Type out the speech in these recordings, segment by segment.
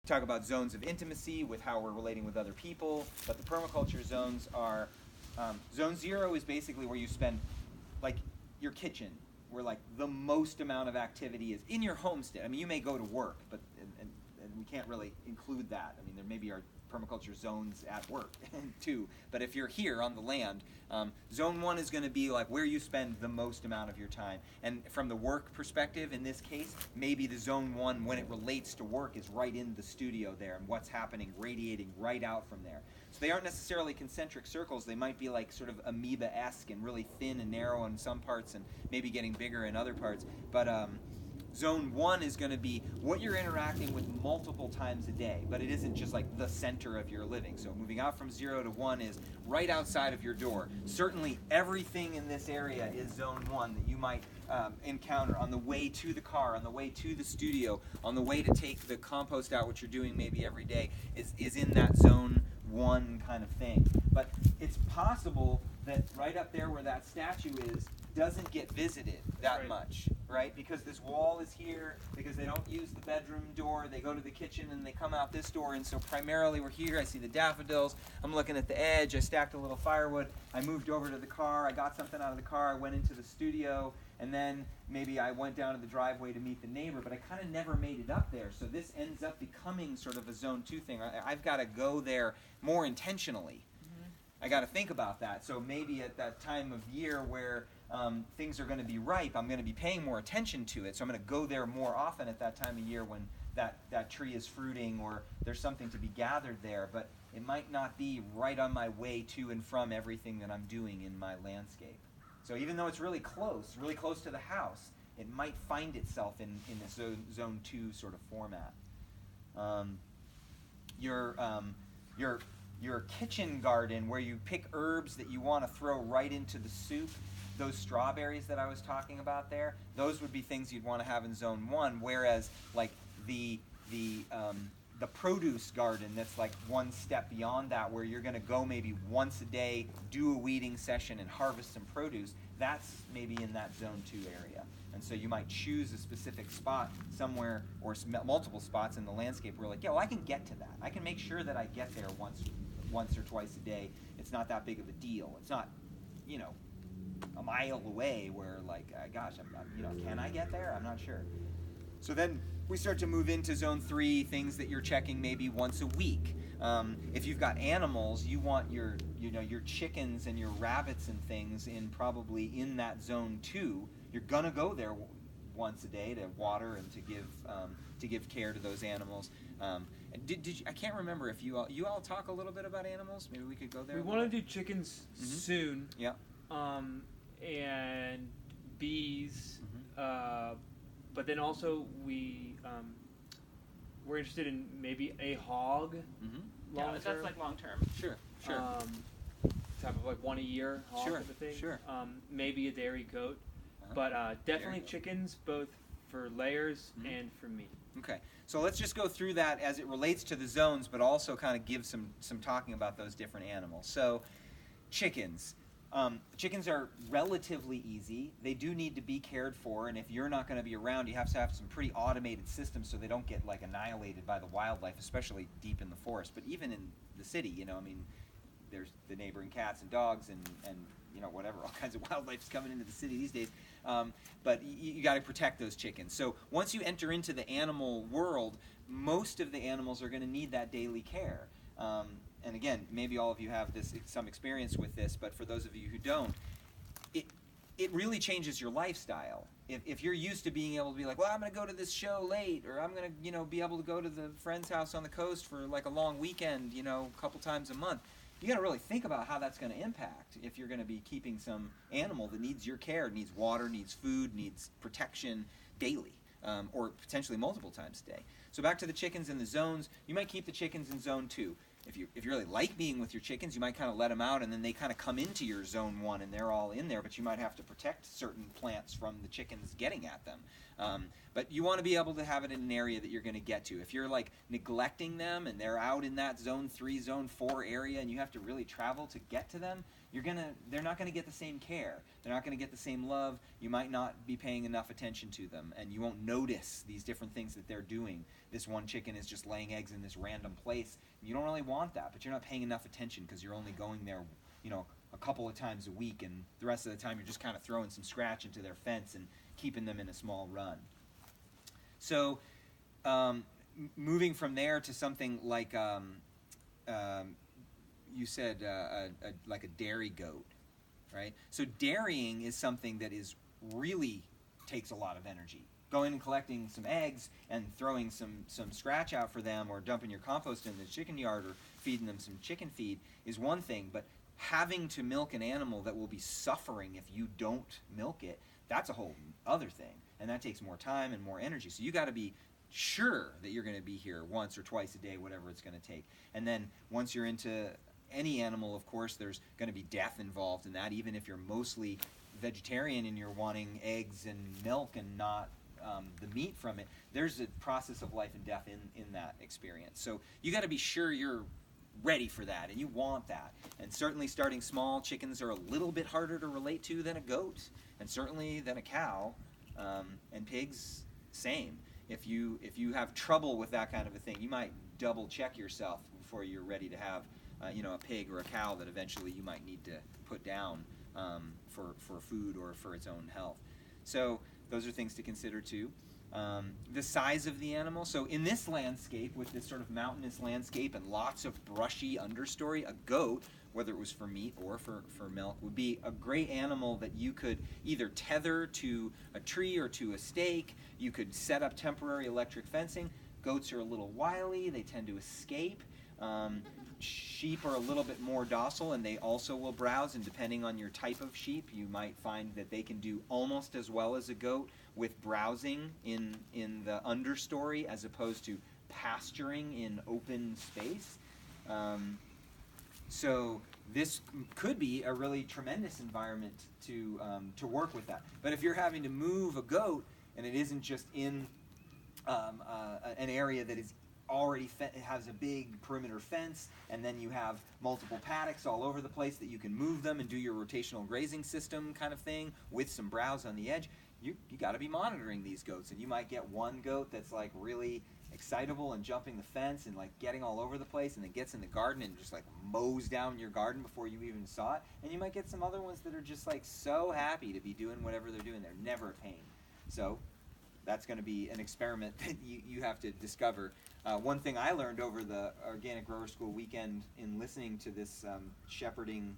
talk about zones of intimacy with how we're relating with other people, but the permaculture zones are, zone 0 is basically where you spend, like, your kitchen, where like the most amount of activity is in your homestead. I mean, you may go to work, but and we can't really include that. I mean, there maybe are permaculture zones at work too, but if you're here on the land, zone 1 is going to be like where you spend the most amount of your time. And from the work perspective, in this case, maybe the zone 1, when it relates to work, is right in the studio there, and what's happening radiating right out from there. So they aren't necessarily concentric circles. They might be like sort of amoeba-esque and really thin and narrow in some parts and maybe getting bigger in other parts. But zone 1 is going to be what you're interacting with multiple times a day, but it isn't just like the center of your living. So moving out from 0 to 1 is right outside of your door. Certainly everything in this area is zone 1 that you might encounter on the way to the car, on the way to the studio, on the way to take the compost out, which you're doing maybe every day, is in that zone 1 kind of thing. But it's possible that right up there where that statue is doesn't get visited that much, right? Because this wall is here, because they don't use the bedroom door, they go to the kitchen and they come out this door, and so primarily we're here. I see the daffodils, I'm looking at the edge, I stacked a little firewood, I moved over to the car, I got something out of the car, I went into the studio, and then maybe I went down to the driveway to meet the neighbor, but I kind of never made it up there, so this ends up becoming sort of a zone 2 thing. I've got to go there more intentionally. I got to think about that. So maybe at that time of year where things are going to be ripe, I'm going to be paying more attention to it. So I'm going to go there more often at that time of year when that tree is fruiting or there's something to be gathered there. But it might not be right on my way to and from everything that I'm doing in my landscape. So even though it's really close to the house, it might find itself in this zone 2 sort of format. Your kitchen garden, where you pick herbs that you want to throw right into the soup, those strawberries that I was talking about there, those would be things you'd want to have in zone 1, whereas like the produce garden, that's like one step beyond that, where you're going to go maybe once a day, do a weeding session and harvest some produce, that's maybe in that zone 2 area. And so you might choose a specific spot somewhere, or multiple spots in the landscape where like, yeah, well, I can get to that. I can make sure that I get there once or twice a day. It's not that big of a deal. It's not, a mile away where like, gosh, can I get there? I'm not sure. So then we start to move into zone 3, things that you're checking maybe once a week. If you've got animals, you want your chickens and your rabbits and things probably in that zone 2. You're gonna go there once a day to water and to give care to those animals. Did you, I can't remember if you all talk a little bit about animals. Maybe we could go there. We want to do chickens soon. Yeah. And bees. But then also we're interested in maybe a hog. Yeah, that's like long term. Sure. Type of like 1 a year hog type of thing. Sure. Maybe a dairy goat. But definitely chickens, both for layers and for meat. Okay, so let's just go through that as it relates to the zones, but also kind of give some talking about those different animals. So, chickens. Chickens are relatively easy. They do need to be cared for, and if you're not going to be around, you have to have some pretty automated systems so they don't get like annihilated by the wildlife, especially deep in the forest. But even in the city, there's the neighboring cats and dogs and whatever, all kinds of wildlife is coming into the city these days. But you got to protect those chickens. So once you enter into the animal world, most of the animals are going to need that daily care. And again, maybe all of you have some experience with this, but for those of you who don't, it really changes your lifestyle. If you're used to being able to be like, well, I'm going to go to this show late, or I'm going to be able to go to the friend's house on the coast for like a long weekend, a couple times a month. You got to really think about how that's going to impact if you're going to be keeping some animal that needs your care, needs water, needs food, needs protection daily, or potentially multiple times a day. So back to the chickens and the zones, you might keep the chickens in zone 2. If you really like being with your chickens, you might kind of let them out, and then they kind of come into your zone 1, and they're all in there, but you might have to protect certain plants from the chickens getting at them. But you want to be able to have it in an area that you're going to get to. If you're like neglecting them and they're out in that zone 3, zone 4 area and you have to really travel to get to them, they're not going to get the same care. They're not going to get the same love. You might not be paying enough attention to them, and you won't notice these different things that they're doing. This one chicken is just laying eggs in this random place. You don't really want that, but you're not paying enough attention because you're only going there, a couple of times a week, and the rest of the time you're just kind of throwing some scratch into their fence and keeping them in a small run. So moving from there to something like you said like a dairy goat, right? So dairying is something that really takes a lot of energy. Going and collecting some eggs and throwing some scratch out for them, or dumping your compost in the chicken yard, or feeding them some chicken feed is one thing, but having to milk an animal that will be suffering if you don't milk it, that's a whole other thing, and that takes more time and more energy. So you got to be sure that you're going to be here once or twice a day, whatever it's going to take. And then once you're into any animal, of course, there's going to be death involved in that, even if you're mostly vegetarian and you're wanting eggs and milk and not the meat from it. There's a process of life and death in that experience. So you got to be sure you're ready for that, and you want that. And certainly starting small, chickens are a little bit harder to relate to than a goat, and certainly than a cow, and pigs, same. If you have trouble with that kind of a thing, you might double check yourself before you're ready to have a pig or a cow that eventually you might need to put down for food or for its own health. So those are things to consider too. The size of the animal. So in this landscape, with this sort of mountainous landscape and lots of brushy understory, a goat, whether it was for meat or for milk, would be a great animal that you could either tether to a tree or to a stake. You could set up temporary electric fencing. Goats are a little wily. They tend to escape. Sheep are a little bit more docile, and they also will browse, and depending on your type of sheep, you might find that they can do almost as well as a goat with browsing in the understory as opposed to pasturing in open space. So this could be a really tremendous environment to work with that. But if you're having to move a goat, and it isn't just in an area that is already has a big perimeter fence, and then you have multiple paddocks all over the place that you can move them and do your rotational grazing system kind of thing with some browse on the edge, you got to be monitoring these goats. And you might get one goat that's like really excitable and jumping the fence and like getting all over the place, and then gets in the garden and just like mows down your garden before you even saw it. And you might get some other ones that are just like so happy to be doing whatever they're doing. They're never a pain. So that's going to be an experiment that you have to discover. One thing I learned over the Organic Grower School weekend in listening to this shepherding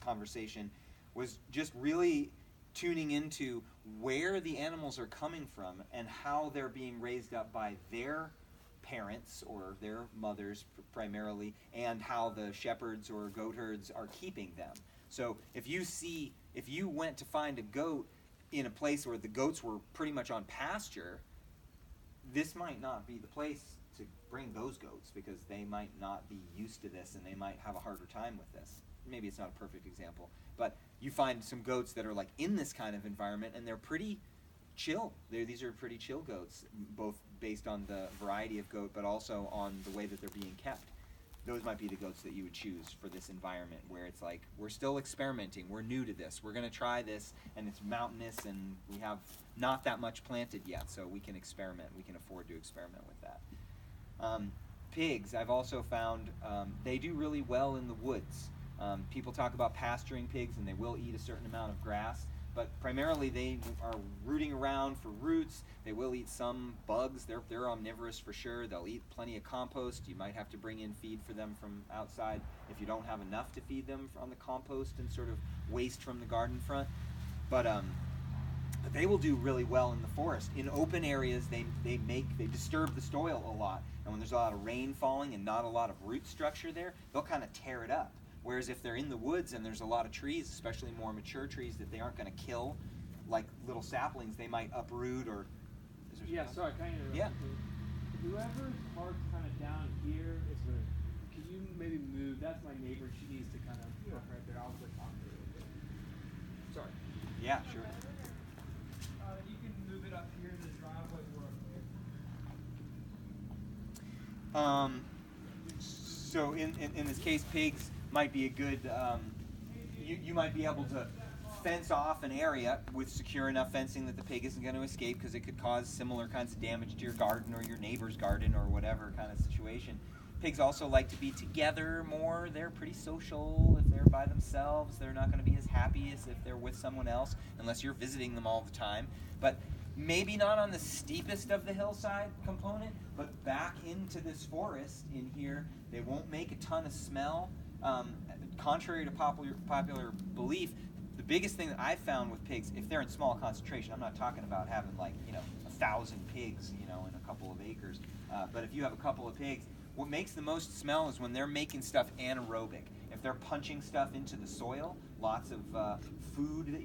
conversation was just really tuning into where the animals are coming from and how they're being raised up by their parents or their mothers primarily, and how the shepherds or goat herds are keeping them. So if you went to find a goat in a place where the goats were pretty much on pasture, this might not be the place to bring those goats, because they might not be used to this and they might have a harder time with this. Maybe it's not a perfect example, but you find some goats that are like in this kind of environment and they're pretty chill. These are pretty chill goats, both based on the variety of goat but also on the way that they're being kept. Those might be the goats that you would choose for this environment, where it's like, we're still experimenting, we're new to this, we're going to try this, and it's mountainous and we have not that much planted yet, so we can experiment, we can afford to experiment with that. Pigs, I've also found, they do really well in the woods. People talk about pasturing pigs, and they will eat a certain amount of grass, but primarily they are rooting around for roots. They will eat some bugs. They're omnivorous for sure. They'll eat plenty of compost. You might have to bring in feed for them from outside if you don't have enough to feed them on the compost and sort of waste from the garden front. But they will do really well in the forest. In open areas, they disturb the soil a lot, and when there's a lot of rain falling and not a lot of root structure there, they'll kind of tear it up. Whereas if they're in the woods and there's a lot of trees, especially more mature trees that they aren't going to kill, like little saplings, they might uproot or... Yeah, sorry, kind of. Yeah. Whoever's parked kind of down here is going to... Can you maybe move? That's my neighbor. She needs to kind of park right there. I'll go talk to her. Sorry. Yeah, sure. You can move it up here So in this case, pigs might be a good, you might be able to fence off an area with secure enough fencing that the pig isn't going to escape, because it could cause similar kinds of damage to your garden or your neighbor's garden or whatever kind of situation. Pigs also like to be together more. They're pretty social. If they're by themselves, they're not going to be as happy as if they're with someone else, unless you're visiting them all the time. But maybe not on the steepest of the hillside component, but back into this forest in here, they won't make a ton of smell. Contrary to popular belief, the biggest thing that I've found with pigs, if they're in small concentration, I'm not talking about having 1,000 pigs, in a couple of acres, but if you have a couple of pigs, what makes the most smell is when they're making stuff anaerobic. If they're punching stuff into the soil, lots of food that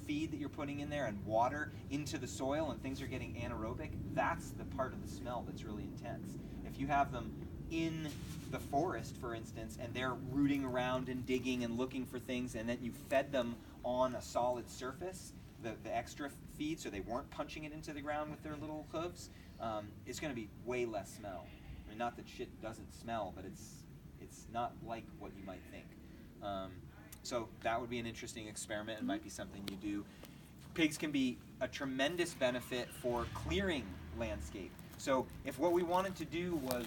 feed that you're putting in there and water into the soil, and things are getting anaerobic, that's the part of the smell that's really intense. If you have them in the forest, for instance, and they're rooting around and digging and looking for things, and then you fed them on a solid surface, the extra feed, so they weren't punching it into the ground with their little hooves, it's going to be way less smell. I mean, not that shit doesn't smell, but it's not like what you might think. So that would be an interesting experiment. It might be something you do. Pigs can be a tremendous benefit for clearing landscape. So if what we wanted to do was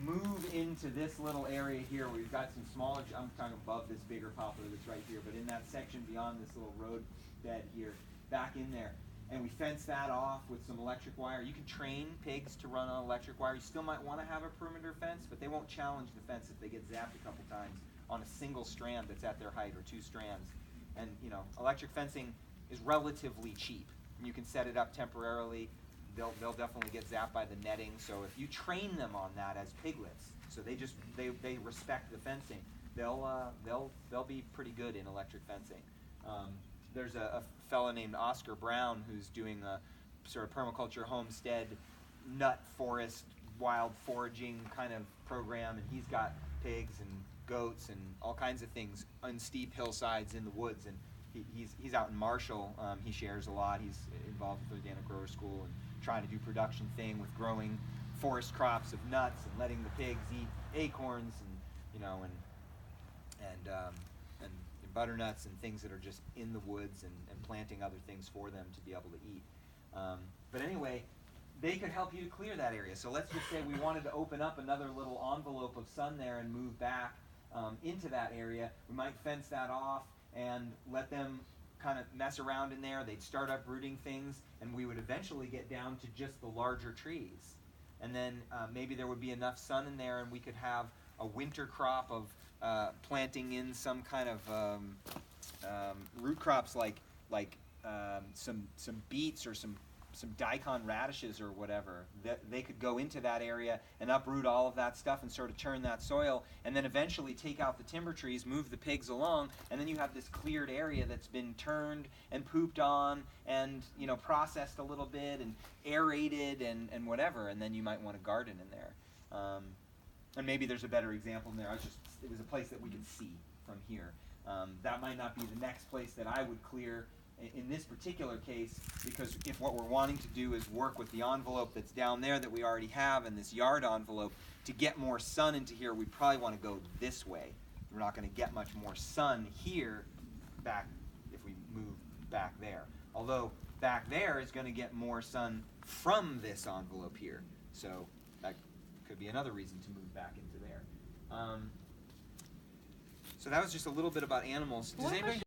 move into this little area here where we've got some smaller, I'm talking above this bigger poplar that's right here, but in that section beyond this little road bed here, back in there, and we fence that off with some electric wire. You can train pigs to run on electric wire. You still might want to have a perimeter fence, but they won't challenge the fence if they get zapped a couple times on a single strand that's at their height, or two strands. And electric fencing is relatively cheap. You can set it up temporarily. They'll definitely get zapped by the netting. So if you train them on that as piglets, so they respect the fencing, they'll be pretty good in electric fencing. There's a fella named Oscar Brown who's doing a sort of permaculture homestead nut forest wild foraging kind of program, and he's got pigs and goats and all kinds of things on steep hillsides in the woods, and he's out in Marshall. He shares a lot. He's involved with the Organic Grower School and trying to do production thing with growing forest crops of nuts and letting the pigs eat acorns and butternuts and things that are just in the woods, and planting other things for them to be able to eat. But anyway, they could help you to clear that area. So let's just say we wanted to open up another little envelope of sun there and move back into that area. We might fence that off and let them kind of mess around in there. They'd start uprooting things, and we would eventually get down to just the larger trees. And then maybe there would be enough sun in there, and we could have a winter crop of planting in some kind of root crops like some beets or some daikon radishes or whatever. They could go into that area and uproot all of that stuff and sort of turn that soil, and then eventually take out the timber trees, move the pigs along, and then you have this cleared area that's been turned and pooped on and processed a little bit and aerated and whatever, and then you might want to garden in there. And maybe there's a better example in there. It was a place that we could see from here. That might not be the next place that I would clear in this particular case, because if what we're wanting to do is work with the envelope that's down there that we already have and this yard envelope, to get more sun into here, we probably want to go this way. We're not going to get much more sun here back if we move back there. Although back there is going to get more sun from this envelope here. So that could be another reason to move back into there. So that was just a little bit about animals. Does anybody